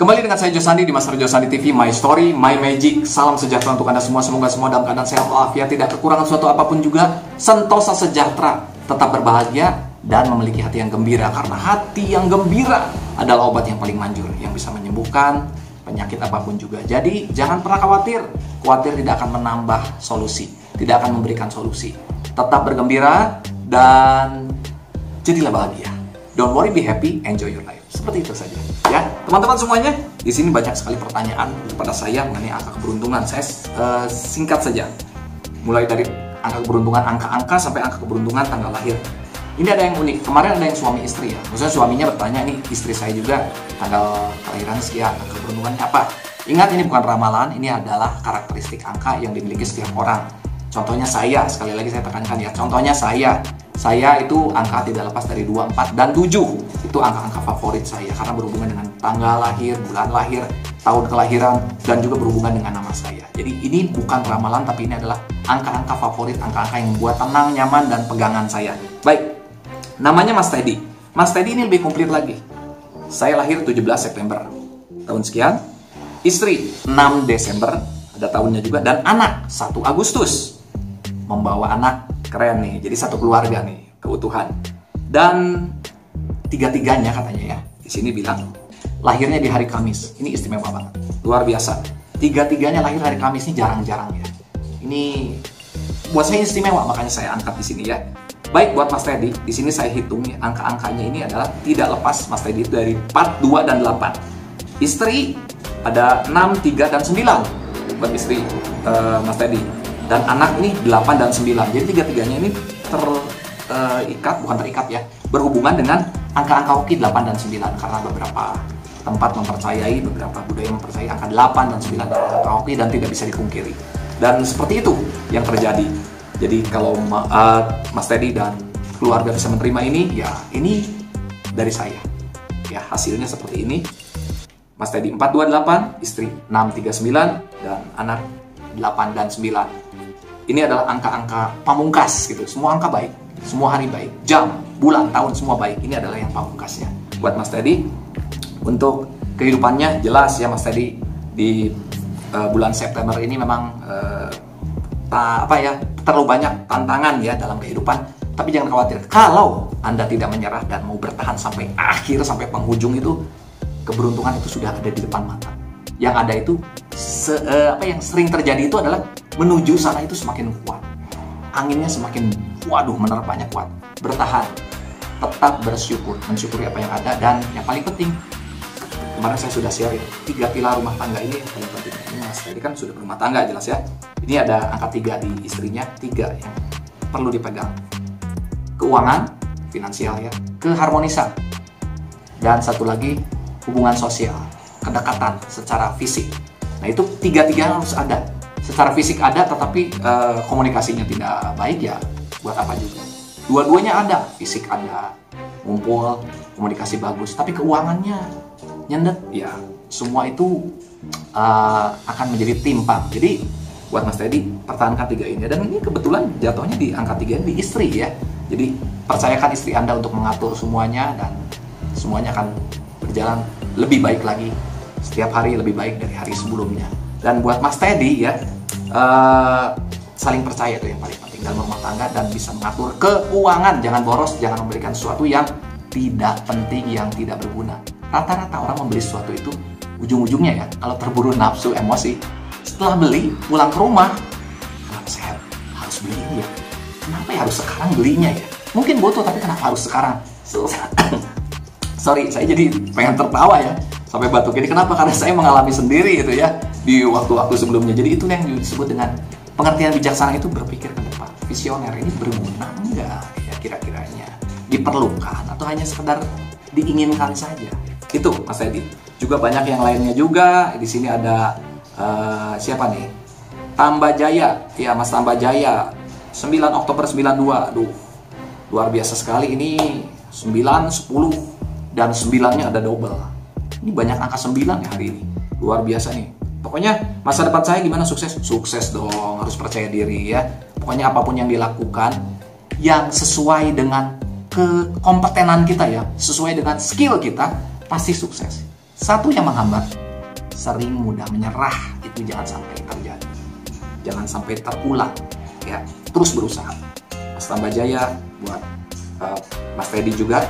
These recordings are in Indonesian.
Kembali dengan saya Josandi di Master Josandi TV, My Story, My Magic. Salam sejahtera untuk Anda semua. Semoga semua dalam keadaan sehat walafiat, tidak kekurangan suatu apapun juga. Sentosa sejahtera, tetap berbahagia dan memiliki hati yang gembira. Karena hati yang gembira adalah obat yang paling manjur, yang bisa menyembuhkan penyakit apapun juga. Jadi jangan pernah khawatir. Khawatir tidak akan menambah solusi, tidak akan memberikan solusi. Tetap bergembira dan jadilah bahagia. Don't worry, be happy, enjoy your life. Seperti itu saja. Ya, teman-teman semuanya, di sini banyak sekali pertanyaan kepada saya mengenai angka keberuntungan. Saya singkat saja. Mulai dari angka keberuntungan, angka-angka sampai angka keberuntungan tanggal lahir. Ini ada yang unik. Kemarin ada yang suami istri ya. Maksudnya suaminya bertanya, nih istri saya juga tanggal kelahiran sekian, angka keberuntungannya apa? Ingat, ini bukan ramalan, ini adalah karakteristik angka yang dimiliki setiap orang. Contohnya saya, sekali lagi saya tekankan ya, contohnya saya itu angka tidak lepas dari 2, 4, dan 7. Itu angka-angka favorit saya karena berhubungan dengan tanggal lahir, bulan lahir, tahun kelahiran, dan juga berhubungan dengan nama saya. Jadi ini bukan ramalan, tapi ini adalah angka-angka favorit, angka-angka yang membuat tenang, nyaman, dan pegangan saya. Baik, namanya Mas Teddy. Mas Teddy ini lebih komplit lagi. Saya lahir 17 September, tahun sekian. Istri 6 Desember, ada tahunnya juga, dan anak 1 Agustus. Membawa anak, keren nih, jadi satu keluarga nih, keutuhan. Dan tiga-tiganya katanya ya, di sini bilang lahirnya di hari Kamis. Ini istimewa banget, luar biasa. Tiga-tiganya lahir hari Kamis, ini jarang-jarang ya. Ini buat saya istimewa, makanya saya angkat di sini ya. Baik, buat Mas Teddy, di sini saya hitung angka-angkanya ini adalah tidak lepas Mas Teddy itu dari 4, 2, dan 8. Istri ada 6, 3, dan 9 buat istri Mas Teddy. Dan anak ini 8 dan 9. Jadi tiga-tiganya ini terikat ya, berhubungan dengan angka-angka hoki 8 dan 9. Karena beberapa tempat mempercayai, beberapa budaya mempercayai angka 8 dan 9 adalah angka hoki dan tidak bisa dipungkiri. Dan seperti itu yang terjadi. Jadi kalau Mas Teddy dan keluarga bisa menerima ini, ya ini dari saya. Ya, hasilnya seperti ini. Mas Teddy 428, istri 639, dan anak 8 dan 9. Ini adalah angka-angka pamungkas gitu. Semua angka baik, semua hari baik, jam, bulan, tahun semua baik. Ini adalah yang pamungkasnya. Buat Mas Teddy, untuk kehidupannya jelas ya Mas Teddy di bulan September ini memang terlalu banyak tantangan ya dalam kehidupan. Tapi jangan khawatir, kalau Anda tidak menyerah dan mau bertahan sampai akhir, sampai penghujung itu, keberuntungan itu sudah ada di depan mata. Yang ada itu yang sering terjadi itu adalah menuju sana itu semakin kuat, anginnya semakin menerpanya kuat. Bertahan, tetap bersyukur, mensyukuri apa yang ada, dan yang paling penting kemarin saya sudah share ya, 3 pilar rumah tangga ini yang paling penting. Ini Mas Teddy kan sudah berumah tangga jelas ya. Ini ada angka 3 di istrinya, 3 yang perlu dipegang: keuangan, finansial ya, keharmonisan, dan satu lagi hubungan sosial, kedekatan secara fisik. Nah itu tiga-tiga harus ada. Secara fisik ada, tetapi komunikasinya tidak baik ya buat apa juga. Dua-duanya ada, fisik ada, ngumpul, komunikasi bagus, tapi keuangannya nyendet ya, semua itu akan menjadi timpang. Jadi buat Mas Teddy, pertahankan 3 ini. Dan ini kebetulan jatuhnya di angka 3 di istri ya. Jadi percayakan istri Anda untuk mengatur semuanya, dan semuanya akan berjalan lebih baik lagi. Setiap hari lebih baik dari hari sebelumnya. Dan buat Mas Teddy ya, saling percaya itu yang paling penting dalam rumah tangga, dan bisa mengatur keuangan. Jangan boros, jangan memberikan sesuatu yang tidak penting, yang tidak berguna. Rata-rata orang membeli sesuatu itu ujung-ujungnya ya, kalau terburu nafsu, emosi, setelah beli pulang ke rumah, kenapa saya harus beli ini ya? Kenapa ya harus sekarang belinya ya? Mungkin butuh, tapi kenapa harus sekarang? Sorry, saya jadi pengen tertawa ya, sampai batuk ini. Kenapa? Karena saya mengalami sendiri itu ya di waktu-waktu sebelumnya. Jadi itu yang disebut dengan pengertian bijaksana, itu berpikir ke depan. Visioner ini berguna enggak ya kira-kiranya? Diperlukan atau hanya sekedar diinginkan saja? Itu Mas Teddy. Juga banyak yang lainnya juga. Di sini ada siapa nih? Tambajaya. Ya, Mas Tambajaya. 9 Oktober 92. Aduh, luar biasa sekali ini. 9, 10, dan 9-nya ada double. Ini banyak angka 9 ya hari ini. Luar biasa nih. Pokoknya masa depan saya gimana? Sukses? Sukses dong, harus percaya diri ya. Pokoknya apapun yang dilakukan yang sesuai dengan kekompetenan kita ya, sesuai dengan skill kita, pasti sukses. satu yang menghambat, sering mudah menyerah. Itu jangan sampai terjadi. Jangan sampai terulang. Ya, terus berusaha. Mas Tambah Jaya, buat Mas Teddy juga,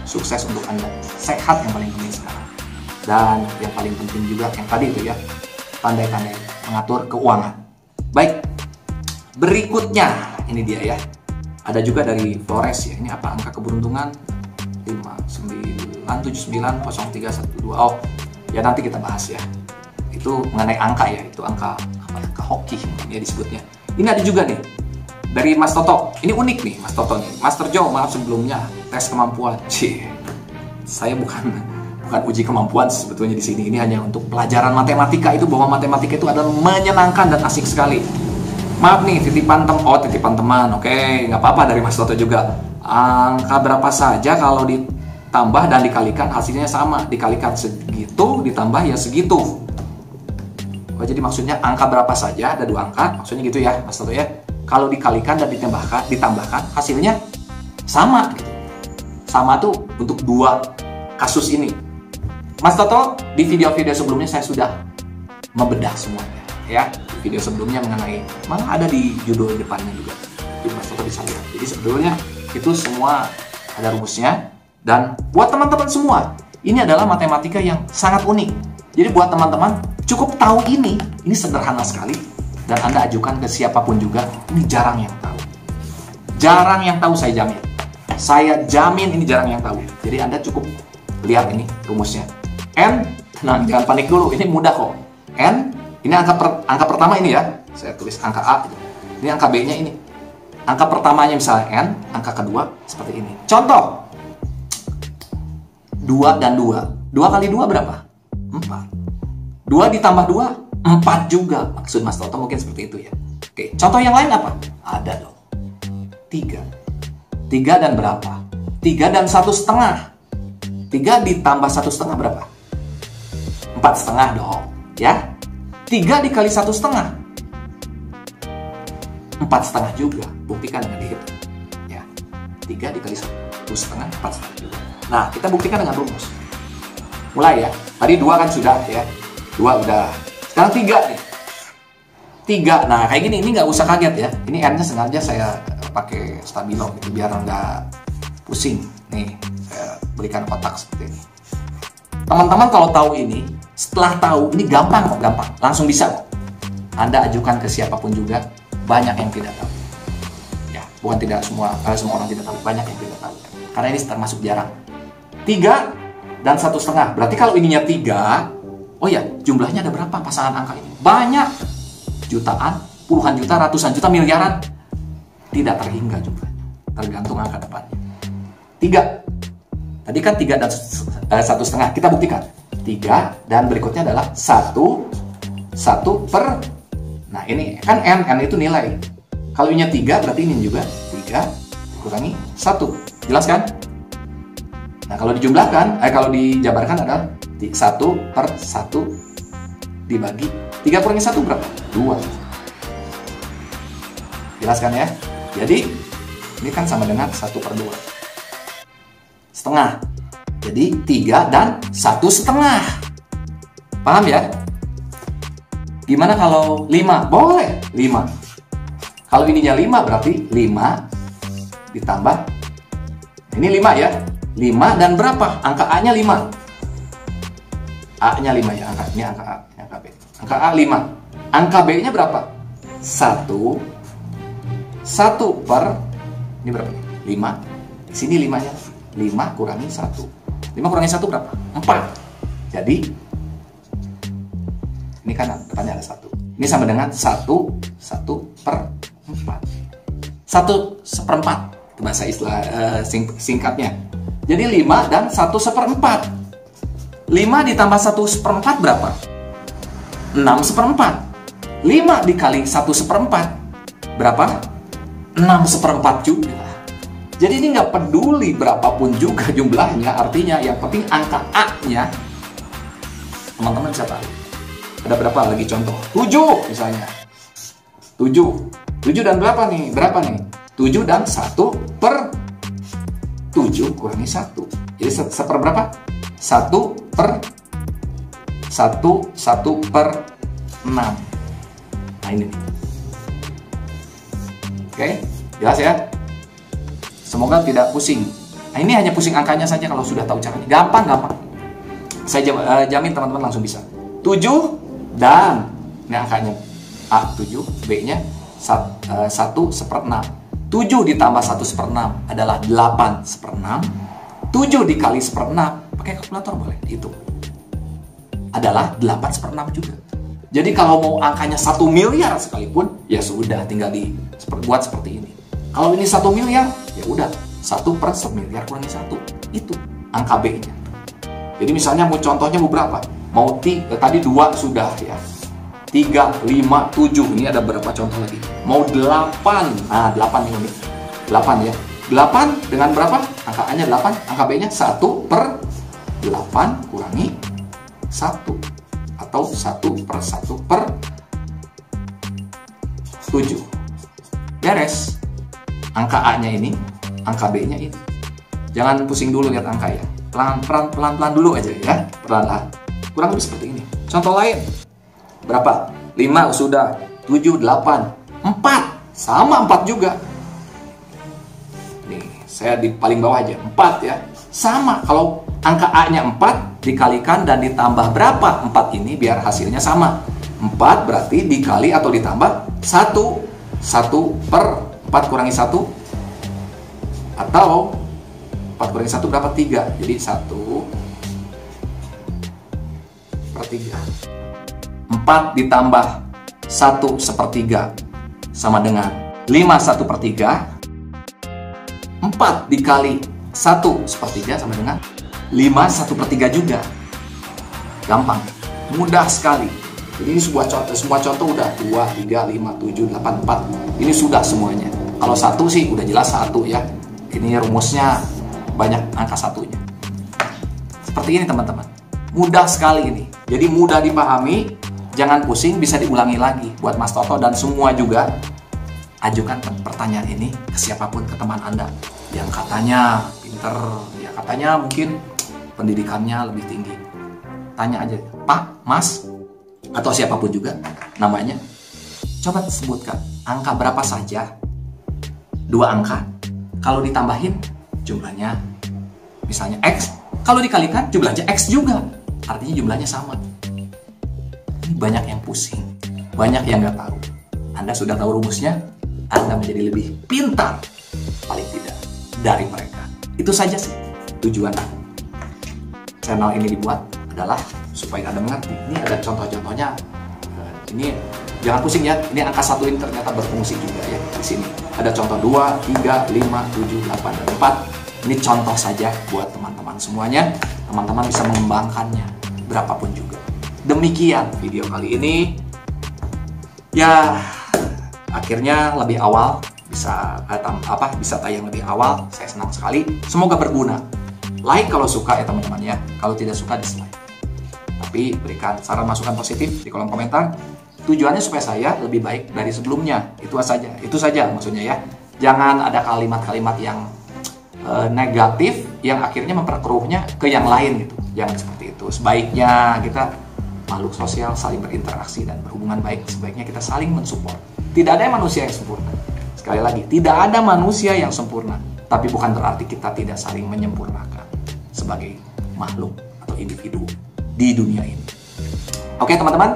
sukses untuk Anda. Sehat yang paling penting sekarang. Dan yang paling penting juga yang tadi itu ya, pandai-pandai mengatur keuangan. Baik, berikutnya ini dia ya. Ada juga dari Flores ya. Ini apa angka keberuntungan? 59790312. Oh, ya nanti kita bahas ya. Itu mengenai angka ya. Itu angka apa? Angka hoki ya disebutnya. Ini ada juga nih dari Mas Toto. Ini unik nih Mas Toto nih. Master Joe, maaf sebelumnya tes kemampuan. Saya bukan uji kemampuan sebetulnya di sini. Ini hanya untuk pelajaran matematika, itu bahwa matematika itu adalah menyenangkan dan asik sekali. Maaf nih, titipan teman. Oke, nggak apa-apa dari Mas Toto juga. Angka berapa saja kalau ditambah dan dikalikan hasilnya sama. Dikalikan segitu, ditambah ya segitu. Oh, jadi maksudnya angka berapa saja, ada dua angka, maksudnya gitu ya Mas Toto ya. Kalau dikalikan dan ditambahkan hasilnya sama gitu. Sama tuh untuk dua kasus ini. Mas Toto, di video-video sebelumnya saya sudah membedah semuanya ya. Di video sebelumnya mengenai, malah ada di judul depannya juga. Jadi Mas Toto bisa lihat. Jadi sebetulnya itu semua ada rumusnya. Dan buat teman-teman semua, ini adalah matematika yang sangat unik. Jadi buat teman-teman cukup tahu ini sederhana sekali. Dan Anda ajukan ke siapapun juga, ini jarang yang tahu. Jarang yang tahu, saya jamin. Saya jamin ini jarang yang tahu. Jadi Anda cukup lihat ini rumusnya. N, tenang, jangan panik dulu, ini mudah kok. N, ini angka pertama ini ya. Saya tulis angka A. Ini angka B-nya ini. Angka pertamanya misalnya N, angka kedua seperti ini. Contoh. 2 dan 2. 2 kali 2 berapa? 4. 2 ditambah 2, 4 juga. Maksud Mas Toto mungkin seperti itu ya. Oke, contoh yang lain apa? Ada dong. 3. 3 dan berapa? 3 dan 1,5. 3 ditambah 1,5 berapa? 4,5 dong. Ya. 3 dikali 1,5. 4,5 juga. Buktikan dengan dihitung. Ya. 3 dikali 1,5, 4,5 juga. Nah, kita buktikan dengan rumus. Mulai ya. Tadi 2 kan sudah ya. 2 udah. Sekarang 3 nih. 3. Nah, kayak gini. Ini nggak usah kaget ya. Ini N-nya sengaja saya pakai stabilo gitu, biar nggak pusing. Nih, saya berikan kotak seperti ini. Teman-teman kalau tahu ini, setelah tahu, ini gampang kok, gampang. Langsung bisa kok. Anda ajukan ke siapapun juga. Banyak yang tidak tahu. Ya, bukan tidak semua orang tidak tahu. Banyak yang tidak tahu. Karena ini termasuk jarang. 3 dan 1,5. Berarti kalau ininya 3, oh ya, jumlahnya ada berapa pasangan angka ini? Banyak. Jutaan, puluhan juta, ratusan juta, miliaran. Tidak terhingga jumlahnya. Tergantung angka depannya. 3. Tadi kan 3 dan 1,5. Kita buktikan. 3 dan berikutnya adalah 1 per. Nah, ini kan N itu nilai. Kalau ininya 3, berarti ini juga 3 kurangi 1. Jelas kan? Nah, kalau dijumlahkan, kalau dijabarkan adalah 1 per 1 dibagi 3 kurangi 1 berapa? 2. Jelas kan ya? Jadi, ini kan sama dengan 1 per 2. Setengah. Jadi, 3 dan 1,5. Paham ya? Gimana kalau 5? Boleh, 5. Kalau ininya 5, berarti 5 ditambah. Ini 5 ya. 5 dan berapa? Angka A-nya 5. A-nya 5 ya, ini angka A, ini angka B. Angka A 5. Angka B-nya berapa? 1 per, ini berapa? 5. Di sini 5-nya. 5 kurangi 1. 5 kurangi 1 berapa? 4. Jadi, ini kan depannya ada 1. Ini sama dengan 1 per 4. 1/4. Itu bahasa istilah singkatnya. Jadi 5 dan 1/4. 5 ditambah 1/4 berapa? 6/4. 5 dikali 1/4 berapa? 6/4 juga. Jadi ini nggak peduli berapapun juga jumlahnya. Artinya yang penting angka A-nya teman-teman bisa tahu. Ada berapa lagi contoh? 7 misalnya. 7 dan berapa nih? 7 dan 1 per 7 kurangi 1. Jadi seper berapa? 1 per 1/6. Nah ini nih. Oke, jelas ya? Semoga tidak pusing. Nah ini hanya pusing angkanya saja kalau sudah tahu caranya. Gampang. Saya jamin teman-teman langsung bisa. 7 dan ini angkanya A7, B-nya 1/6. 7 ditambah 1/6 adalah 8/6. 7 dikali 1/6, pakai kalkulator boleh, itu adalah 8/6 juga. Jadi kalau mau angkanya 1 miliar sekalipun, ya sudah tinggal buat seperti ini. Kalau ini 1 miliar, ya udah 1/1 miliar kurangi 1. Itu angka B-nya. Jadi misalnya mau contohnya mau berapa? Mau tadi 2 sudah ya. 3, 5, 7. Ini ada berapa contoh lagi? Mau 8. Nah, 8 ini. 8 ya. 8 dengan berapa? Angka A-nya 8, angka B-nya 1/8 kurangi 1. Atau 1/1/7. Beres. Angka A-nya ini, angka B-nya ini. Jangan pusing dulu lihat angka ya. Pelan-pelan dulu aja ya. Perlahan. Kurang lebih seperti ini. Contoh lain. Berapa? 5 sudah. 7, 8. 4. Sama 4 juga. Nih, saya di paling bawah aja. 4 ya. Sama. Kalau angka A-nya 4 dikalikan dan ditambah berapa? 4 ini biar hasilnya sama. 4 berarti dikali atau ditambah 1. 1/4 kurangi 1. Atau 4 kurangi 1 berapa? 3. Jadi 1/3. 4 ditambah 1/1 sama dengan 5/1. 4 dikali 1/1 sama dengan 5/1 juga. Gampang, mudah sekali. Jadi ini semua contoh udah 2, 3, 5, 7, 8, 4. Ini sudah semuanya. Kalau 1 sih udah jelas 1 ya. Ini rumusnya banyak angka 1-nya. Seperti ini teman-teman. Mudah sekali ini. Jadi mudah dipahami. Jangan pusing, bisa diulangi lagi buat Mas Toto dan semua juga. Ajukan pertanyaan ini ke siapapun, ke teman Anda yang katanya pinter, ya katanya mungkin pendidikannya lebih tinggi. Tanya aja, Pak, Mas, atau siapapun juga namanya. Coba sebutkan angka berapa saja, 2 angka. Kalau ditambahin jumlahnya misalnya X, kalau dikalikan jumlahnya X juga. Artinya jumlahnya sama. Banyak yang pusing, banyak yang nggak tahu. Anda sudah tahu rumusnya, Anda menjadi lebih pintar, paling tidak, dari mereka. Itu saja sih tujuan channel ini dibuat adalah supaya Anda mengerti. Ini ada contoh-contohnya. Ini jangan pusing ya, ini angka 1 ini ternyata berfungsi juga ya. Di sini ada contoh 2, 3, 5, 7, 8, dan 4. Ini contoh saja buat teman-teman semuanya. Teman-teman bisa mengembangkannya berapapun juga. Demikian video kali ini. Ya, akhirnya lebih awal bisa tayang lebih awal. Saya senang sekali. Semoga berguna. Like kalau suka ya teman-teman ya. Kalau tidak suka dislike. Tapi berikan saran masukan positif di kolom komentar. Tujuannya supaya saya lebih baik dari sebelumnya. Itu saja maksudnya ya. Jangan ada kalimat-kalimat yang negatif yang akhirnya memperkeruhnya ke yang lain gitu. Jangan seperti itu. Sebaiknya kita makhluk sosial saling berinteraksi dan berhubungan baik. Sebaiknya kita saling mensupport. Tidak ada manusia yang sempurna. Sekali lagi, tidak ada manusia yang sempurna. Tapi bukan berarti kita tidak saling menyempurnakan sebagai makhluk atau individu di dunia ini. Oke teman-teman,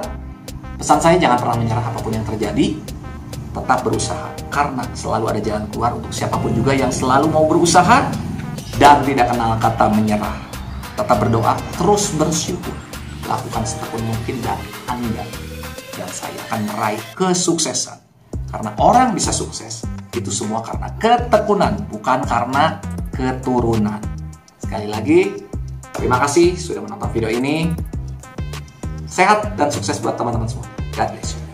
pesan saya jangan pernah menyerah apapun yang terjadi. Tetap berusaha, karena selalu ada jalan keluar untuk siapapun juga yang selalu mau berusaha dan tidak kenal kata menyerah. Tetap berdoa, terus bersyukur. Lakukan setekun mungkin dari Anda. Dan saya akan meraih kesuksesan. Karena orang bisa sukses, itu semua karena ketekunan, bukan karena keturunan. Sekali lagi, terima kasih sudah menonton video ini. Sehat dan sukses buat teman-teman semua. God bless you.